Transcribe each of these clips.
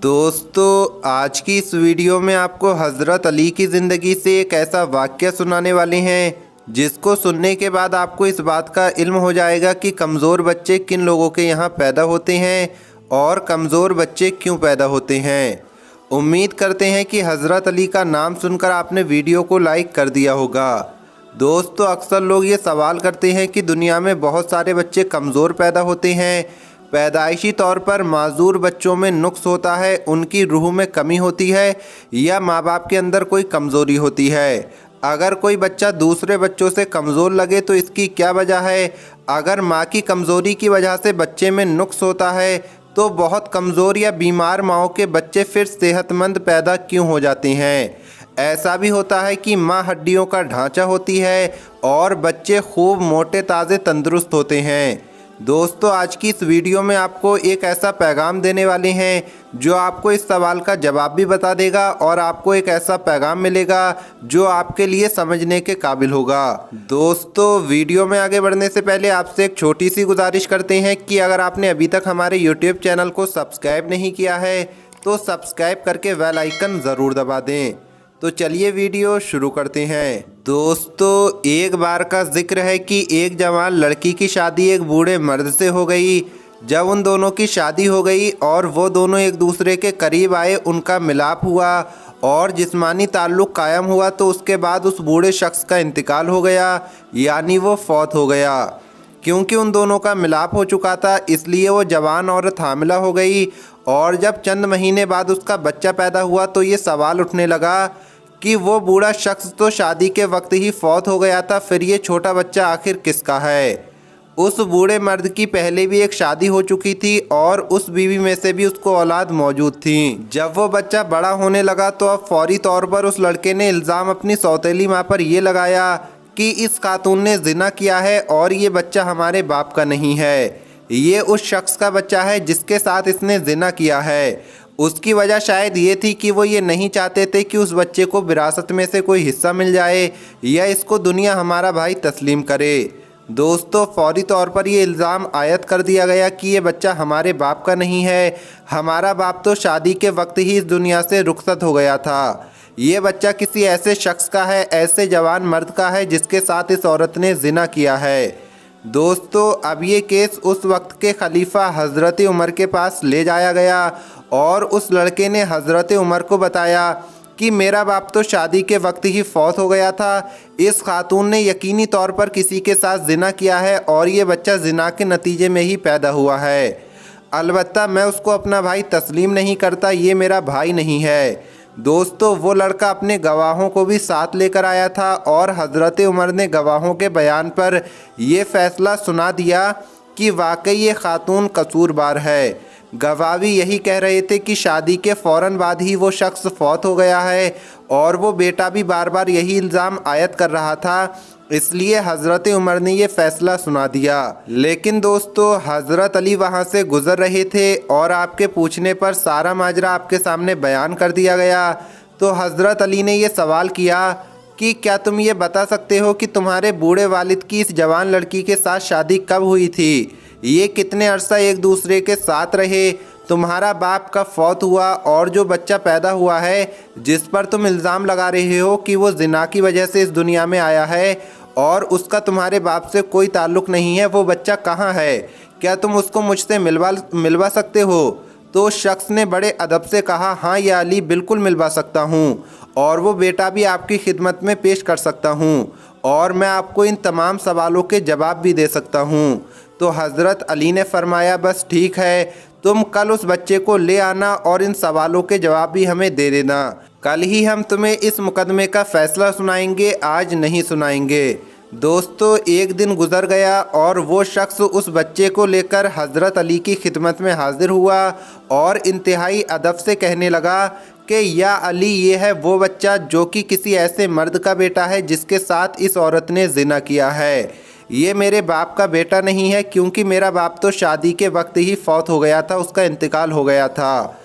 दोस्तों, आज की इस वीडियो में आपको हज़रत अली की ज़िंदगी से एक ऐसा वाक़या सुनाने वाले हैं जिसको सुनने के बाद आपको इस बात का इल्म हो जाएगा कि कमज़ोर बच्चे किन लोगों के यहाँ पैदा होते हैं और कमज़ोर बच्चे क्यों पैदा होते हैं। उम्मीद करते हैं कि हज़रत अली का नाम सुनकर आपने वीडियो को लाइक कर दिया होगा। दोस्तों, अक्सर लोग ये सवाल करते हैं कि दुनिया में बहुत सारे बच्चे कमज़ोर पैदा होते हैं। पैदाइशी तौर पर माजूर बच्चों में नुक्स होता है, उनकी रूह में कमी होती है या माँ बाप के अंदर कोई कमज़ोरी होती है। अगर कोई बच्चा दूसरे बच्चों से कमज़ोर लगे तो इसकी क्या वजह है। अगर माँ की कमज़ोरी की वजह से बच्चे में नुक्स होता है तो बहुत कमज़ोर या बीमार माँओं के बच्चे फिर सेहतमंद पैदा क्यों हो जाते हैं। ऐसा भी होता है कि माँ हड्डियों का ढांचा होती है और बच्चे खूब मोटे ताज़े तंदुरुस्त होते हैं। दोस्तों, आज की इस वीडियो में आपको एक ऐसा पैगाम देने वाले हैं जो आपको इस सवाल का जवाब भी बता देगा और आपको एक ऐसा पैगाम मिलेगा जो आपके लिए समझने के काबिल होगा। दोस्तों, वीडियो में आगे बढ़ने से पहले आपसे एक छोटी सी गुजारिश करते हैं कि अगर आपने अभी तक हमारे YouTube चैनल को सब्सक्राइब नहीं किया है तो सब्सक्राइब करके बेल आइकन ज़रूर दबा दें। तो चलिए वीडियो शुरू करते हैं। दोस्तों, एक बार का जिक्र है कि एक जवान लड़की की शादी एक बूढ़े मर्द से हो गई। जब उन दोनों की शादी हो गई और वो दोनों एक दूसरे के करीब आए, उनका मिलाप हुआ और जिस्मानी ताल्लुक़ कायम हुआ तो उसके बाद उस बूढ़े शख्स का इंतकाल हो गया, यानी वो फौत हो गया। क्योंकि उन दोनों का मिलाप हो चुका था इसलिए वो जवान औरत हामिला हो गई और जब चंद महीने बाद उसका बच्चा पैदा हुआ तो ये सवाल उठने लगा कि वो बूढ़ा शख्स तो शादी के वक्त ही फौत हो गया था, फिर ये छोटा बच्चा आखिर किसका है। उस बूढ़े मर्द की पहले भी एक शादी हो चुकी थी और उस बीवी में से भी उसको औलाद मौजूद थी। जब वो बच्चा बड़ा होने लगा तो अब फौरी तौर पर उस लड़के ने इल्ज़ाम अपनी सौतेली माँ पर ये लगाया कि इस खातून ने जिना किया है और ये बच्चा हमारे बाप का नहीं है, ये उस शख्स का बच्चा है जिसके साथ इसने जिना किया है। उसकी वजह शायद ये थी कि वो ये नहीं चाहते थे कि उस बच्चे को विरासत में से कोई हिस्सा मिल जाए या इसको दुनिया हमारा भाई तस्लीम करे। दोस्तों, फौरी तौर पर ये इल्ज़ाम आयद कर दिया गया कि ये बच्चा हमारे बाप का नहीं है, हमारा बाप तो शादी के वक्त ही इस दुनिया से रुखसत हो गया था। ये बच्चा किसी ऐसे शख्स का है, ऐसे जवान मर्द का है जिसके साथ इस औरत ने जिना किया है। दोस्तों, अब ये केस उस वक्त के खलीफा हज़रत उमर के पास ले जाया गया और उस लड़के ने हज़रत उमर को बताया कि मेरा बाप तो शादी के वक्त ही फौत हो गया था, इस खातून ने यकीनी तौर पर किसी के साथ जिना किया है और ये बच्चा जिना के नतीजे में ही पैदा हुआ है। अलबत्ता मैं उसको अपना भाई तस्लीम नहीं करता, ये मेरा भाई नहीं है। दोस्तों, वो लड़का अपने गवाहों को भी साथ लेकर आया था और हज़रत उमर ने गवाहों के बयान पर ये फ़ैसला सुना दिया कि वाकई ये खातून कसूरबार है। गवाह भी यही कह रहे थे कि शादी के फ़ौरन बाद ही वो शख्स फौत हो गया है और वो बेटा भी बार बार यही इल्ज़ाम आयद कर रहा था, इसलिए हज़रत उमर ने ये फ़ैसला सुना दिया। लेकिन दोस्तों, हज़रत अली वहाँ से गुज़र रहे थे और आपके पूछने पर सारा माजरा आपके सामने बयान कर दिया गया। तो हज़रत अली ने ये सवाल किया कि क्या तुम ये बता सकते हो कि तुम्हारे बूढ़े वालिद की इस जवान लड़की के साथ शादी कब हुई थी, ये कितने अरसा एक दूसरे के साथ रहे, तुम्हारा बाप कब फौत हुआ और जो बच्चा पैदा हुआ है जिस पर तुम इल्ज़ाम लगा रहे हो कि वो जिना की वजह से इस दुनिया में आया है और उसका तुम्हारे बाप से कोई ताल्लुक़ नहीं है, वो बच्चा कहाँ है, क्या तुम उसको मुझसे मिलवा सकते हो। तो उस शख्स ने बड़े अदब से कहा, हाँ या अली, बिल्कुल मिलवा सकता हूँ और वो बेटा भी आपकी खिदमत में पेश कर सकता हूँ और मैं आपको इन तमाम सवालों के जवाब भी दे सकता हूँ। तो हज़रत अली ने फरमाया, बस ठीक है, तुम कल उस बच्चे को ले आना और इन सवालों के जवाब भी हमें दे देना। कल ही हम तुम्हें इस मुकदमे का फ़ैसला सुनाएंगे, आज नहीं सुनाएंगे। दोस्तों, एक दिन गुजर गया और वो शख्स उस बच्चे को लेकर हज़रत अली की खिदमत में हाजिर हुआ और इंतहाई अदब से कहने लगा कि या अली, ये है वो बच्चा जो कि किसी ऐसे मर्द का बेटा है जिसके साथ इस औरत ने जिना किया है। ये मेरे बाप का बेटा नहीं है क्योंकि मेरा बाप तो शादी के वक्त ही फौत हो गया था, उसका इंतकाल हो गया था।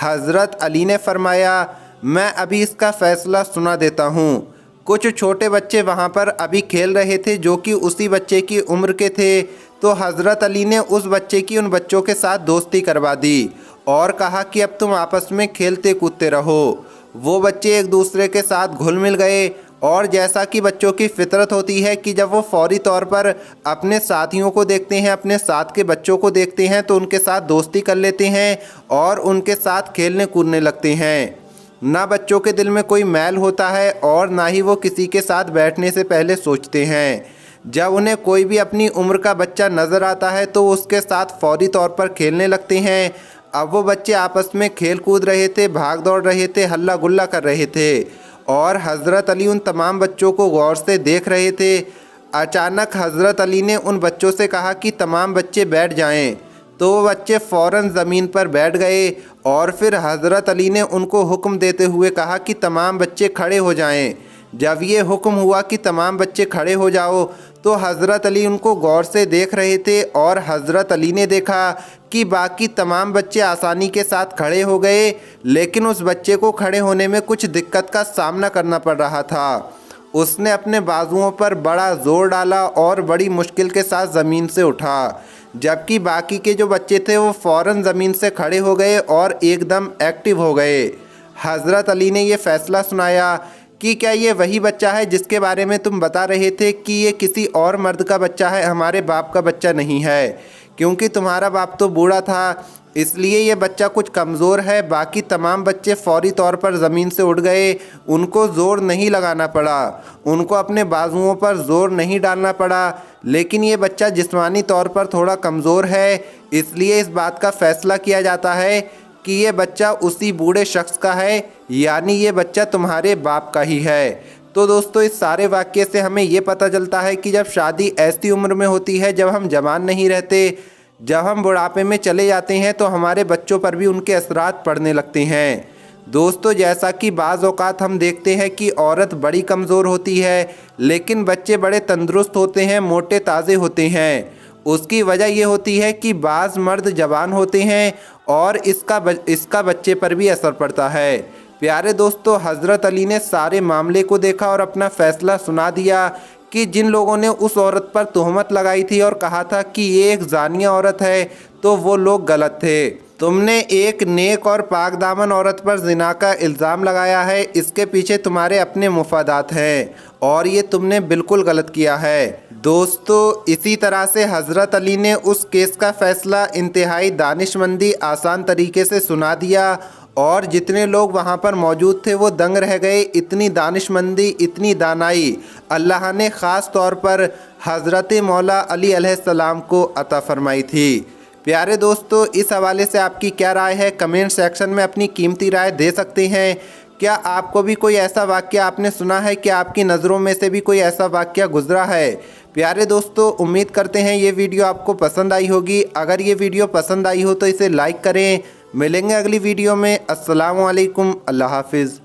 हज़रत अली ने फरमाया, मैं अभी इसका फ़ैसला सुना देता हूँ। कुछ छोटे बच्चे वहाँ पर अभी खेल रहे थे जो कि उसी बच्चे की उम्र के थे, तो हज़रत अली ने उस बच्चे की उन बच्चों के साथ दोस्ती करवा दी और कहा कि अब तुम आपस में खेलते कूदते रहो। वो बच्चे एक दूसरे के साथ घुल मिल गए और जैसा कि बच्चों की फितरत होती है कि जब वो फौरी तौर पर अपने साथियों को देखते हैं, अपने साथ के बच्चों को देखते हैं तो उनके साथ दोस्ती कर लेते हैं और उनके साथ खेलने कूदने लगते हैं। ना बच्चों के दिल में कोई मैल होता है और ना ही वो किसी के साथ बैठने से पहले सोचते हैं। जब उन्हें कोई भी अपनी उम्र का बच्चा नज़र आता है तो उसके साथ फौरी तौर पर खेलने लगते हैं। अब वो बच्चे आपस में खेल कूद रहे थे, भाग दौड़ रहे थे, हल्ला गुल्ला कर रहे थे और हज़रत अली उन तमाम बच्चों को गौर से देख रहे थे। अचानक हज़रत अली ने उन बच्चों से कहा कि तमाम बच्चे बैठ जाएं। तो वो बच्चे फ़ौरन ज़मीन पर बैठ गए और फिर हज़रत अली ने उनको हुक्म देते हुए कहा कि तमाम बच्चे खड़े हो जाएं। जब ये हुक्म हुआ कि तमाम बच्चे खड़े हो जाओ तो हज़रत अली उनको गौर से देख रहे थे और हज़रत अली ने देखा कि बाकी तमाम बच्चे आसानी के साथ खड़े हो गए, लेकिन उस बच्चे को खड़े होने में कुछ दिक्कत का सामना करना पड़ रहा था। उसने अपने बाजुओं पर बड़ा ज़ोर डाला और बड़ी मुश्किल के साथ ज़मीन से उठा, जबकि बाकी के जो बच्चे थे वो फ़ौरन ज़मीन से खड़े हो गए और एकदम एक्टिव हो गए। हज़रत अली ने ये फ़ैसला सुनाया कि क्या ये वही बच्चा है जिसके बारे में तुम बता रहे थे कि ये किसी और मर्द का बच्चा है, हमारे बाप का बच्चा नहीं है, क्योंकि तुम्हारा बाप तो बूढ़ा था इसलिए ये बच्चा कुछ कमज़ोर है। बाकी तमाम बच्चे फौरी तौर पर ज़मीन से उठ गए, उनको ज़ोर नहीं लगाना पड़ा, उनको अपने बाजुओं पर ज़ोर नहीं डालना पड़ा, लेकिन ये बच्चा जिस्मानी तौर पर थोड़ा कमज़ोर है, इसलिए इस बात का फ़ैसला किया जाता है कि ये बच्चा उसी बूढ़े शख्स का है, यानी ये बच्चा तुम्हारे बाप का ही है। तो दोस्तों इस सारे वाक़ये से हमें ये पता चलता है कि जब शादी ऐसी उम्र में होती है जब हम जवान नहीं रहते, जब हम बुढ़ापे में चले जाते हैं तो हमारे बच्चों पर भी उनके असरात पड़ने लगते हैं। दोस्तों जैसा कि बाज़ औक़ात हम देखते हैं कि औरत बड़ी कमज़ोर होती है लेकिन बच्चे बड़े तंदुरुस्त होते हैं, मोटे ताज़े होते हैं। उसकी वजह ये होती है कि बाज़ मर्द जवान होते हैं और इसका बच्चे पर भी असर पड़ता है। प्यारे दोस्तों, हज़रत अली ने सारे मामले को देखा और अपना फ़ैसला सुना दिया कि जिन लोगों ने उस औरत पर तोहमत लगाई थी और कहा था कि ये एक जानिया औरत है तो वो लोग गलत थे। तुमने एक नेक और पाक दामन औरत पर ज़िना का इल्ज़ाम लगाया है, इसके पीछे तुम्हारे अपने मुफादात हैं और ये तुमने बिल्कुल गलत किया है। दोस्तों इसी तरह से हज़रत अली ने उस केस का फ़ैसला इंतहाई दानिशमंदी आसान तरीके से सुना दिया और जितने लोग वहाँ पर मौजूद थे वो दंग रह गए। इतनी दानिशमंदी, इतनी दानाई अल्लाह ने ख़ास तौर पर हज़रत मौला अली अलैहिस्सलाम को अता फ़रमाई थी। प्यारे दोस्तों इस हवाले से आपकी क्या राय है, कमेंट सेक्शन में अपनी कीमती राय दे सकते हैं। क्या आपको भी कोई ऐसा वाक़या आपने सुना है, क्या आपकी नज़रों में से भी कोई ऐसा वाक़या गुज़रा है? प्यारे दोस्तों उम्मीद करते हैं ये वीडियो आपको पसंद आई होगी। अगर ये वीडियो पसंद आई हो तो इसे लाइक करें। मिलेंगे अगली वीडियो में। अस्सलामु अलैकुम, अल्लाह हाफिज़।